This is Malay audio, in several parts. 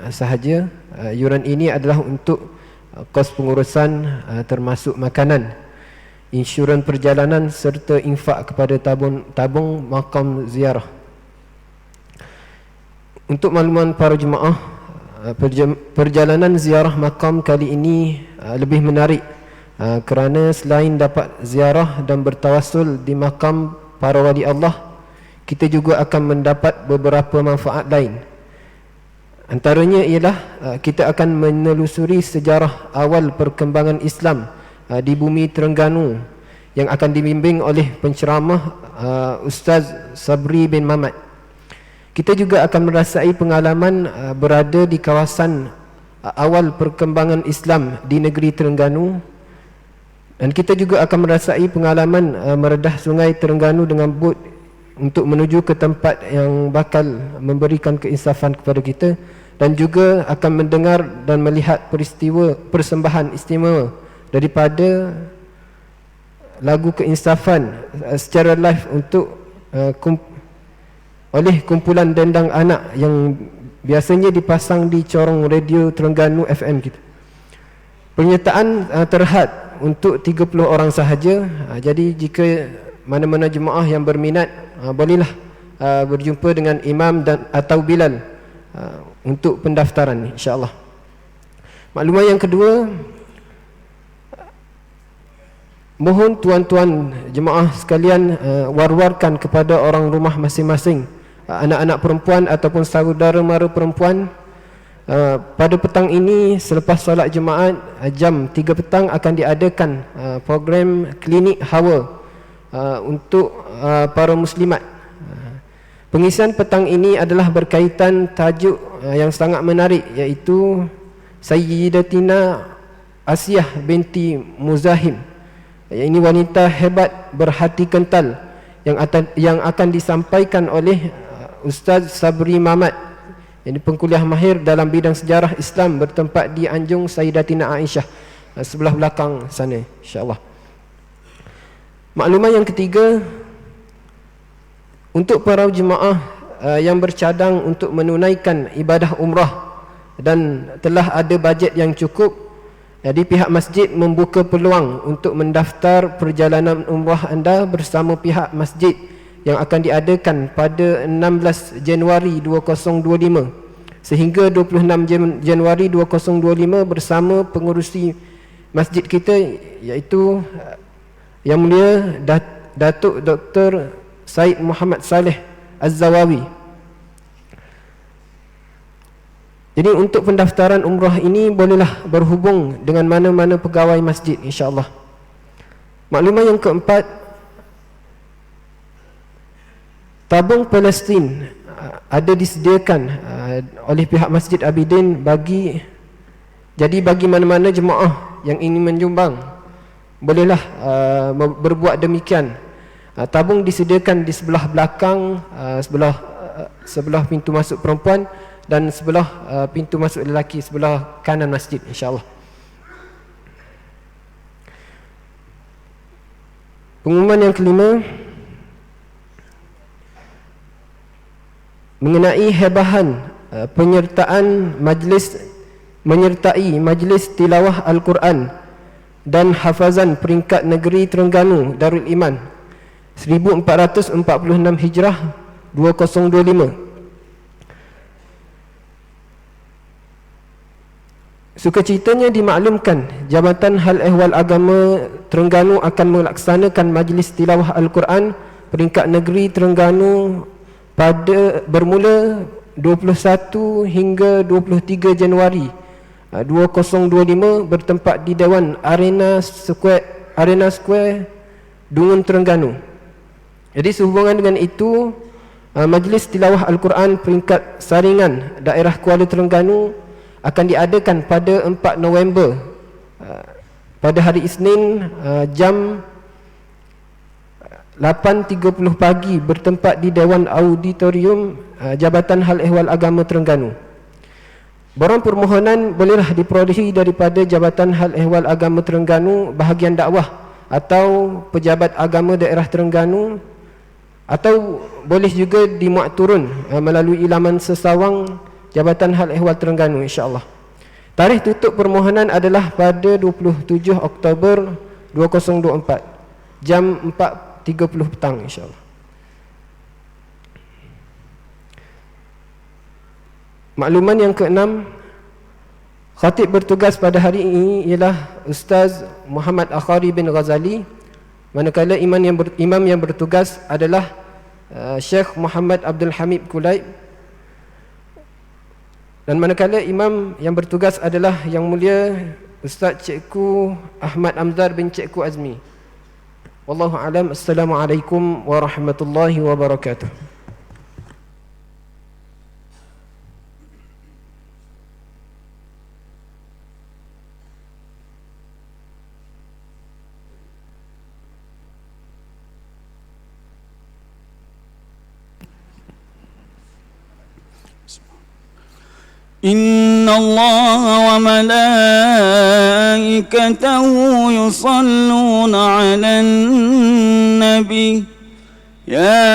sahaja. Yuran ini adalah untuk kos pengurusan termasuk makanan, insurans perjalanan serta infak kepada tabung makam ziarah. Untuk makluman para jemaah, perjalanan ziarah makam kali ini lebih menarik kerana selain dapat ziarah dan bertawassul di makam para wali Allah, kita juga akan mendapat beberapa manfaat lain. Antaranya ialah kita akan menelusuri sejarah awal perkembangan Islam di bumi Terengganu yang akan dibimbing oleh penceramah Ustaz Sabri bin Mamat. Kita juga akan merasai pengalaman berada di kawasan awal perkembangan Islam di negeri Terengganu, dan kita juga akan merasai pengalaman meredah sungai Terengganu dengan bot untuk menuju ke tempat yang bakal memberikan keinsafan kepada kita, dan juga akan mendengar dan melihat peristiwa persembahan istimewa daripada lagu keinsafan secara live untuk oleh kumpulan dendang anak yang biasanya dipasang di corong radio Terengganu FM kita. Penyertaan terhad untuk 30 orang sahaja. Jadi jika mana-mana jemaah yang berminat, bolehlah berjumpa dengan imam dan atau Bilal untuk pendaftaran, insya-Allah. Maklumat yang kedua, mohon tuan-tuan jemaah sekalian war-warkan kepada orang rumah masing-masing, anak-anak perempuan ataupun saudara mara perempuan, pada petang ini selepas solat Jumaat jam 3 petang akan diadakan program klinik hawa untuk para muslimat. Pengisian petang ini adalah berkaitan tajuk yang sangat menarik, iaitu Sayyidatina Asiyah binti Muzahim. Ini wanita hebat berhati kental yang akan disampaikan oleh Ustaz Sabri Mamat. Ini pengkuliah mahir dalam bidang sejarah Islam bertempat di Anjung Sayyidatina Aisyah, sebelah belakang sana, insya-Allah. Maklumat yang ketiga, untuk para jemaah yang bercadang untuk menunaikan ibadah umrah dan telah ada bajet yang cukup, jadi pihak masjid membuka peluang untuk mendaftar perjalanan umrah anda bersama pihak masjid yang akan diadakan pada 16 Januari 2025 sehingga 26 Januari 2025 bersama pengurusi masjid kita, iaitu Yang Mulia Datuk Dr. Said Muhammad Saleh Az-Zawawi. Jadi untuk pendaftaran umrah ini bolehlah berhubung dengan mana-mana pegawai masjid, insya-Allah. Maklumat yang keempat, tabung Palestin ada disediakan oleh pihak Masjid Abidin bagi mana-mana jemaah yang ingin menyumbang, bolehlah berbuat demikian. Tabung disediakan di sebelah belakang, sebelah pintu masuk perempuan dan sebelah pintu masuk lelaki, sebelah kanan masjid, insya-Allah. Pengumuman yang kelima, mengenai hebahan menyertai majlis tilawah Al-Quran dan hafazan peringkat negeri Terengganu Darul Iman 1446 Hijrah 2025. Sukacitanya dimaklumkan Jabatan Hal Ehwal Agama Terengganu akan melaksanakan majlis tilawah Al-Quran peringkat negeri Terengganu bermula 21 hingga 23 Januari 2025 bertempat di Dewan Arena Square Dungun Terengganu. Jadi sehubungan dengan itu, majlis tilawah Al-Quran peringkat saringan daerah Kuala Terengganu akan diadakan pada 4 November pada hari Isnin jam 8.30 pagi bertempat di Dewan Auditorium Jabatan Hal Ehwal Agama Terengganu. Borang permohonan bolehlah diperolehi daripada Jabatan Hal Ehwal Agama Terengganu, bahagian dakwah atau pejabat agama daerah Terengganu, atau boleh juga dimuat turun melalui laman sesawang Jabatan Hal Ehwal Terengganu, insya-Allah. Tarikh tutup permohonan adalah pada 27 Oktober 2024 jam 4.30 petang, insya-Allah. Makluman yang keenam, khatib bertugas pada hari ini ialah Ustaz Muhammad Akhari bin Ghazali, manakala imam yang bertugas adalah Syekh Muhammad Abdul Hamid Kulaib, dan manakala imam yang bertugas adalah Yang Mulia Ustaz Cikgu Ahmad Amzar bin Cikgu Azmi. Wallahu alam. Assalamualaikum warahmatullahi wabarakatuh. إن الله وملائكته يصلون على النبي يا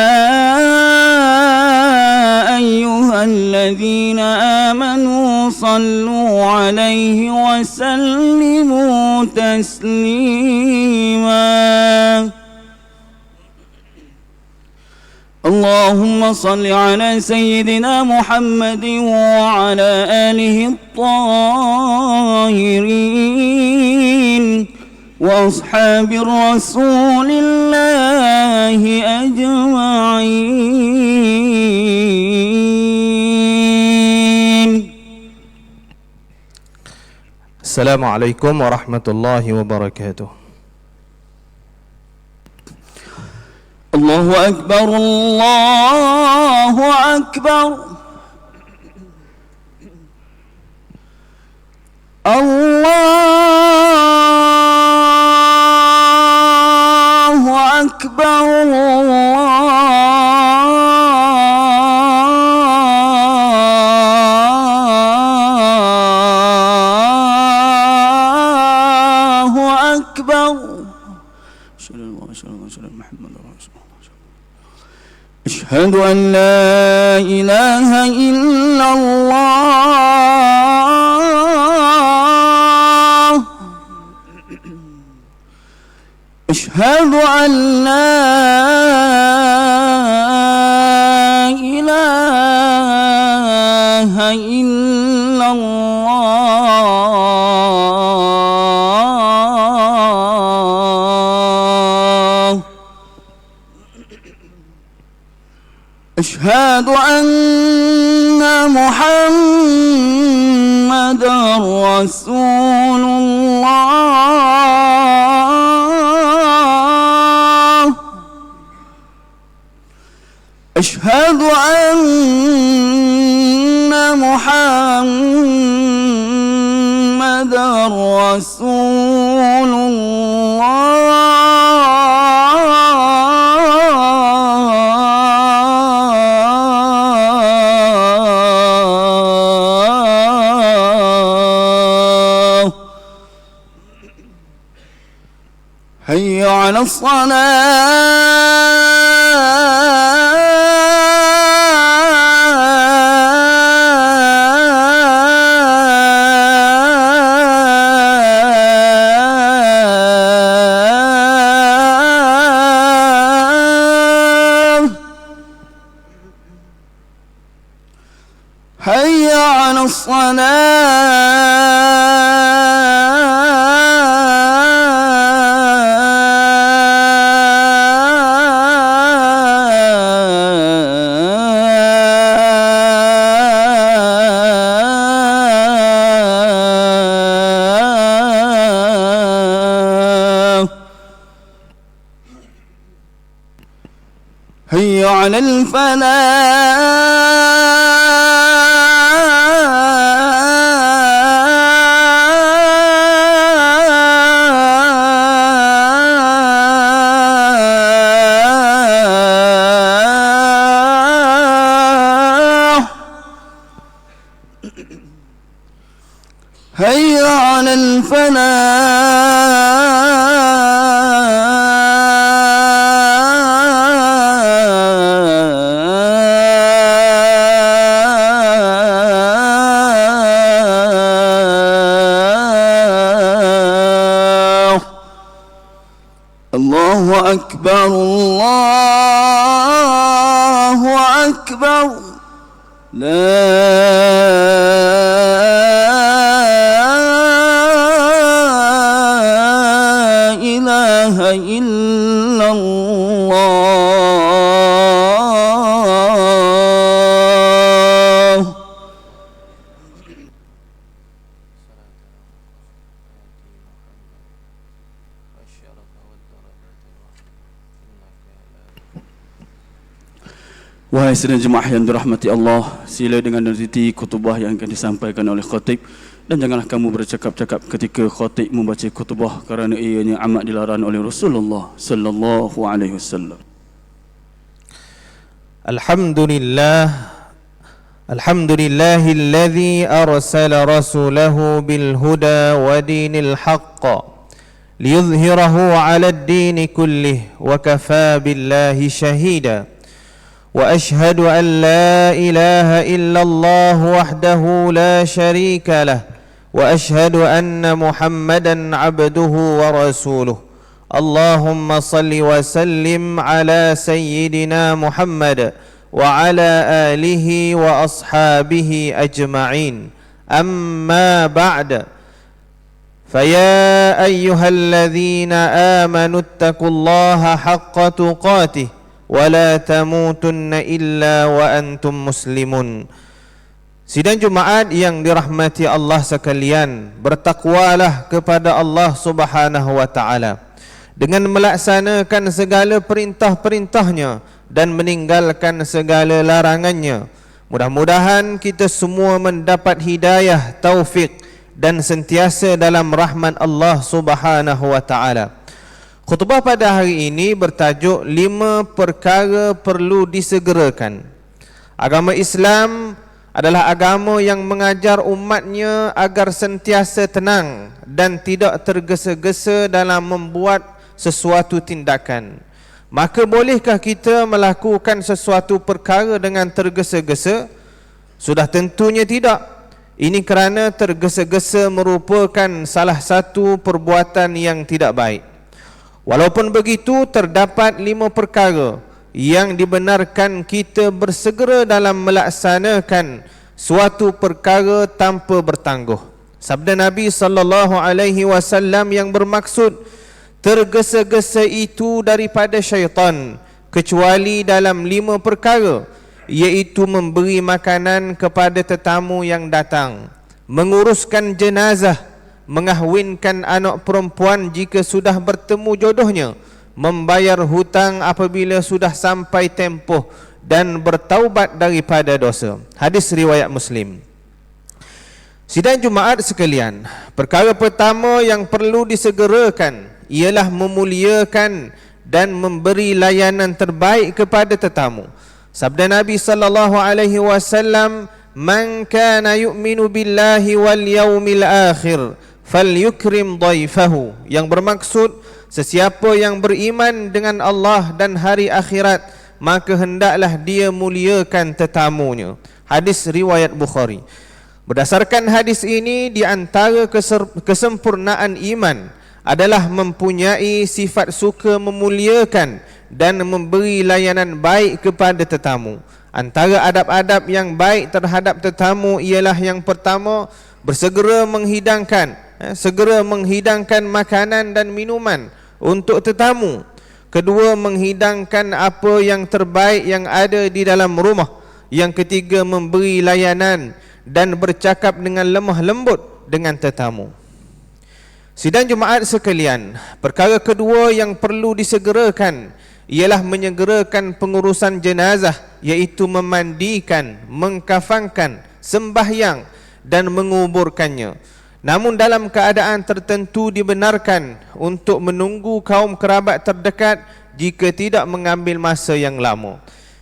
أيها الذين آمنوا صلوا عليه وسلموا تسليما اللهم صل على سيدنا محمد وعلى آله الطاهرين وأصحاب رسول الله أجمعين. السلام عليكم ورحمة الله وبركاته. الله أكبر الله أكبر الله أكبر الله أكبر أشهد أن لا إله إلا الله أشهد أن لا إله إلا الله أشهد أن محمدًا رسول الله أشهد أن محمدًا رسول الله. حي على الصلاة حي على الصلاة حي على الفلاح حي على الفلاح الله أكبر الله أكبر لا إله إلا الله. Wahai sidang jemaah yang dirahmati Allah, sila dengan meneliti khutbah yang akan disampaikan oleh khatib, dan janganlah kamu bercakap-cakap ketika khatib membaca khutbah kerana ianya amat dilarang oleh Rasulullah sallallahu alaihi wasallam. Alhamdulillahilladzi arsala rasulahu bil huda wa dinil haqq liyudhhirahu 'alad dini kullih wa kafaa billahi shahida. وأشهد أن لا إله إلا الله وحده لا شريك له وأشهد أن محمدا عبده ورسوله. اللهم صل وسلم على سيدنا محمد وعلى آله وأصحابه أجمعين. أما بعد، فيا أيها الذين آمنوا اتقوا الله حق تقاته wala tamutunna illa wa antum muslimun. Sidang Jumaat yang dirahmati Allah sekalian, bertakwalah kepada Allah Subhanahu wa taala dengan melaksanakan segala perintah-perintahnya dan meninggalkan segala larangannya. Mudah-mudahan kita semua mendapat hidayah, taufik dan sentiasa dalam rahmat Allah Subhanahu wa taala. Khutbah pada hari ini bertajuk 5 perkara perlu disegerakan. Agama Islam adalah agama yang mengajar umatnya agar sentiasa tenang dan tidak tergesa-gesa dalam membuat sesuatu tindakan. Maka bolehkah kita melakukan sesuatu perkara dengan tergesa-gesa? Sudah tentunya tidak. Ini kerana tergesa-gesa merupakan salah satu perbuatan yang tidak baik. Walaupun begitu, terdapat 5 perkara yang dibenarkan kita bersegera dalam melaksanakan suatu perkara tanpa bertangguh. Sabda Nabi sallallahu alaihi wasallam yang bermaksud tergesa-gesa itu daripada syaitan, kecuali dalam 5 perkara, iaitu memberi makanan kepada tetamu yang datang, menguruskan jenazah, mengahwinkan anak perempuan jika sudah bertemu jodohnya, membayar hutang apabila sudah sampai tempoh, dan bertaubat daripada dosa. Hadis riwayat Muslim. Sidang Jumaat sekalian, perkara pertama yang perlu disegerakan ialah memuliakan dan memberi layanan terbaik kepada tetamu. Sabda Nabi sallallahu alaihi wasallam, "Man kana yu'minu billahi wal yaumil akhir falyukrim dhaifahu," yang bermaksud sesiapa yang beriman dengan Allah dan hari akhirat, maka hendaklah dia muliakan tetamunya. Hadis riwayat Bukhari. Berdasarkan hadis ini, di antara kesempurnaan iman adalah mempunyai sifat suka memuliakan dan memberi layanan baik kepada tetamu. Antara adab-adab yang baik terhadap tetamu ialah yang pertama, segera menghidangkan makanan dan minuman untuk tetamu. Kedua, menghidangkan apa yang terbaik yang ada di dalam rumah. Yang ketiga, memberi layanan dan bercakap dengan lemah lembut dengan tetamu. Sidang Jumaat sekalian, perkara kedua yang perlu disegerakan ialah menyegerakan pengurusan jenazah, iaitu memandikan, mengkafankan, sembahyang dan menguburkannya. Namun dalam keadaan tertentu dibenarkan untuk menunggu kaum kerabat terdekat jika tidak mengambil masa yang lama.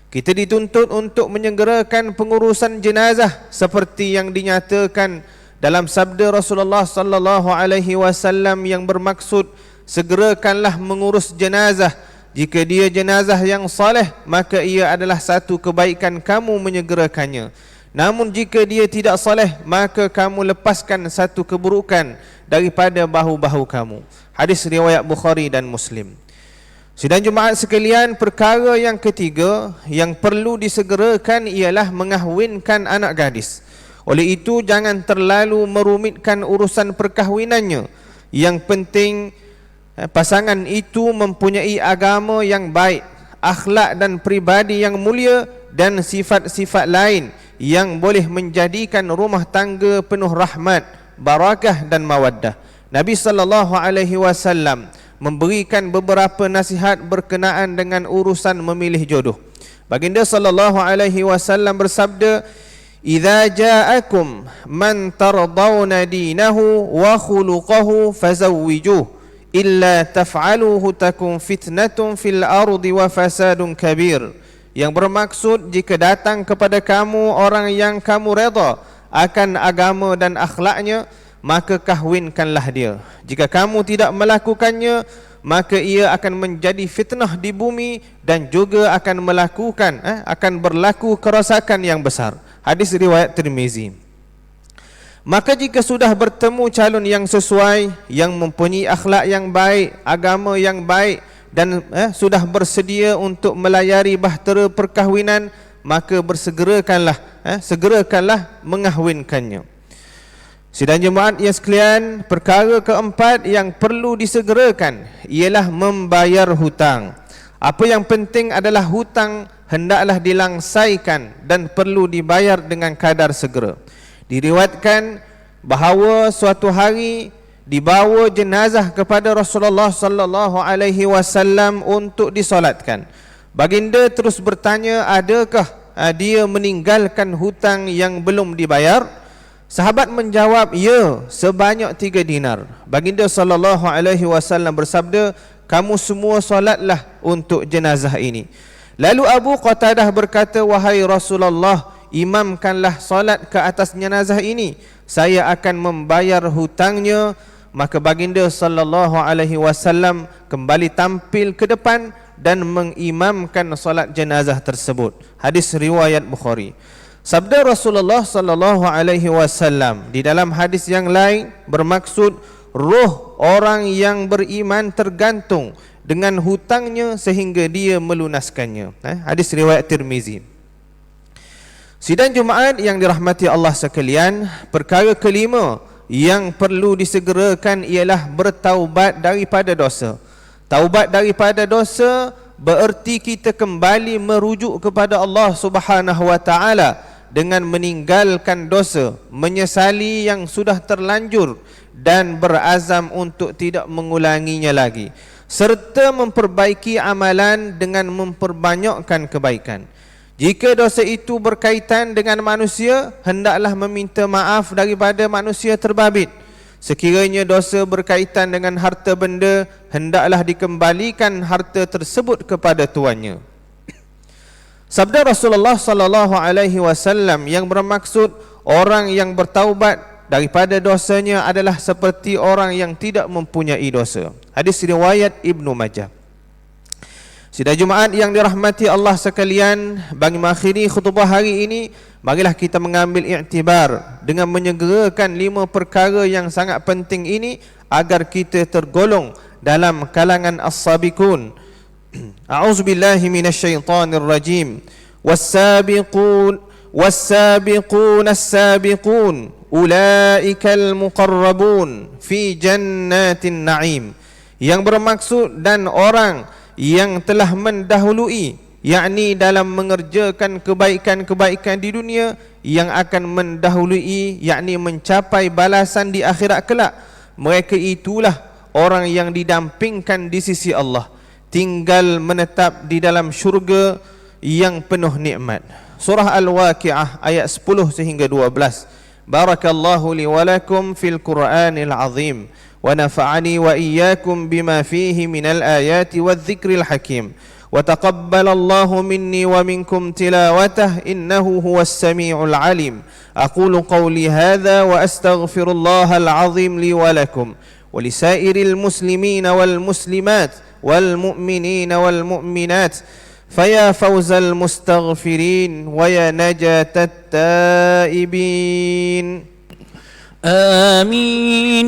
Kita dituntut untuk menyegerakan pengurusan jenazah seperti yang dinyatakan dalam sabda Rasulullah sallallahu alaihi wasallam yang bermaksud, segerakanlah mengurus jenazah. Jika dia jenazah yang saleh, maka ia adalah satu kebaikan kamu menyegerakannya. Namun jika dia tidak saleh, maka kamu lepaskan satu keburukan daripada bahu-bahu kamu. Hadis riwayat Bukhari dan Muslim. Sidang jemaat sekalian, perkara yang ketiga yang perlu disegerakan ialah mengahwinkan anak gadis. Oleh itu jangan terlalu merumitkan urusan perkahwinannya. Yang penting pasangan itu mempunyai agama yang baik, akhlak dan pribadi yang mulia dan sifat-sifat lain yang boleh menjadikan rumah tangga penuh rahmat, barakah dan mawaddah. Nabi SAW memberikan beberapa nasihat berkenaan dengan urusan memilih jodoh. Baginda SAW bersabda, "Idza ja'akum man tardawna dinahu wa khuluquhu fazawwijuh, illa taf'aluhu takun fitnatun fil ardi wa fasadun kabir." Yang bermaksud, jika datang kepada kamu orang yang kamu redha akan agama dan akhlaknya, maka kahwinkanlah dia. Jika kamu tidak melakukannya, maka ia akan menjadi fitnah di bumi dan juga akan berlaku kerosakan yang besar. Hadis riwayat Tirmizi. Maka jika sudah bertemu calon yang sesuai, yang mempunyai akhlak yang baik, agama yang baik dan sudah bersedia untuk melayari bahtera perkahwinan, maka segerakanlah mengahwinkannya. Sidang jemaat yang sekalian, perkara keempat yang perlu disegerakan ialah membayar hutang. Apa yang penting adalah hutang hendaklah dilangsaikan dan perlu dibayar dengan kadar segera. Diriwayatkan bahawa suatu hari dibawa jenazah kepada Rasulullah sallallahu alaihi wasallam untuk disolatkan. Baginda terus bertanya, adakah dia meninggalkan hutang yang belum dibayar? Sahabat menjawab, ya, sebanyak 3 dinar. Baginda sallallahu alaihi wasallam bersabda, kamu semua solatlah untuk jenazah ini. Lalu Abu Qatadah berkata, wahai Rasulullah, imamkanlah solat ke atas jenazah ini, saya akan membayar hutangnya. Maka baginda sallallahu alaihi wasallam kembali tampil ke depan dan mengimamkan solat jenazah tersebut. Hadis riwayat Bukhari. Sabda Rasulullah sallallahu alaihi wasallam di dalam hadis yang lain bermaksud roh orang yang beriman tergantung dengan hutangnya sehingga dia melunaskannya. Hadis riwayat Tirmizi. Sidang Jumaat yang dirahmati Allah sekalian, perkara kelima yang perlu disegerakan ialah bertaubat daripada dosa. Taubat daripada dosa bererti kita kembali merujuk kepada Allah Subhanahu wa taala dengan meninggalkan dosa, menyesali yang sudah terlanjur dan berazam untuk tidak mengulanginya lagi, serta memperbaiki amalan dengan memperbanyakkan kebaikan. Jika dosa itu berkaitan dengan manusia, hendaklah meminta maaf daripada manusia terbabit. Sekiranya dosa berkaitan dengan harta benda, hendaklah dikembalikan harta tersebut kepada tuannya. Sabda Rasulullah sallallahu alaihi wasallam yang bermaksud orang yang bertaubat daripada dosanya adalah seperti orang yang tidak mempunyai dosa. Hadis riwayat Ibnu Majah. Sidang Jumaat yang dirahmati Allah sekalian, bagi mengakhiri khutbah hari ini, marilah kita mengambil iktibar dengan menyegerakan 5 perkara yang sangat penting ini agar kita tergolong dalam kalangan as-sabiqun. A'udzubillahi minasyaitonir rajim. Was-sabiqun as-sabiqun ulaikal muqarrabun fi jannatin na'im. Yang bermaksud dan orang yang telah mendahului, yakni dalam mengerjakan kebaikan-kebaikan di dunia, yang akan mendahului, yakni mencapai balasan di akhirat kelak. Mereka itulah orang yang didampingkan di sisi Allah, tinggal menetap di dalam syurga yang penuh nikmat. Surah Al-Waqi'ah ayat 10 sehingga 12. Barakallahu li wa lakum fil Qur'anil azim wa nafa'ani wa iyyakum bima fihi minal ayati wadh-dhikril hakim wa taqabbalallahu minni wa minkum tilawatah innahu huwas samiul alim. Aqulu qawli hadha wa astaghfirullahal azim li wa lakum wa lisairil muslimina wal muslimat wal mu'minina wal mu'minat. فيا فوز المستغفرين ويا نجاة التائبين. آمين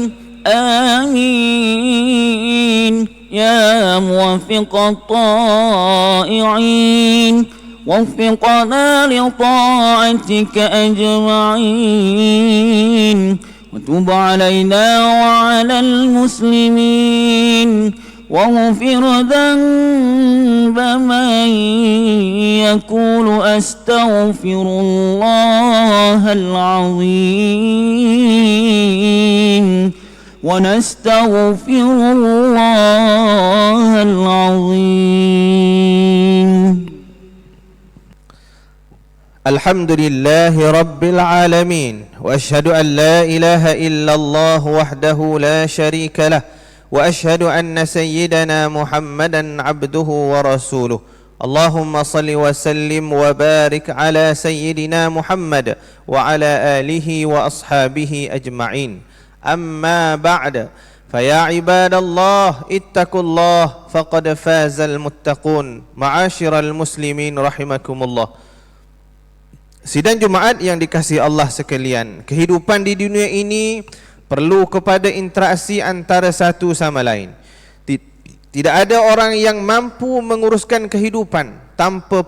آمين يا موفق الطائعين وفقنا لطاعتك أجمعين وتب علينا وعلى المسلمين واغفر ذنب من يقول أستغفر الله العظيم ونستغفر الله العظيم. الحمد لله رب العالمين وأشهد أن لا إله إلا الله وحده لا شريك له وأشهد أن سيدنا محمدا عبده ورسوله. اللهم صل وسلم وبارك على سيدنا محمد وعلى آله وأصحابه أجمعين. أما بعد فيا عباد الله اتقوا الله فقد فاز المتقون. معاشر المسلمين رحمكم الله. Sidang Jumaat yang dikasihi Allah sekalian, kehidupan di dunia ini perlu kepada interaksi antara satu sama lain. Tidak ada orang yang mampu menguruskan kehidupan tanpa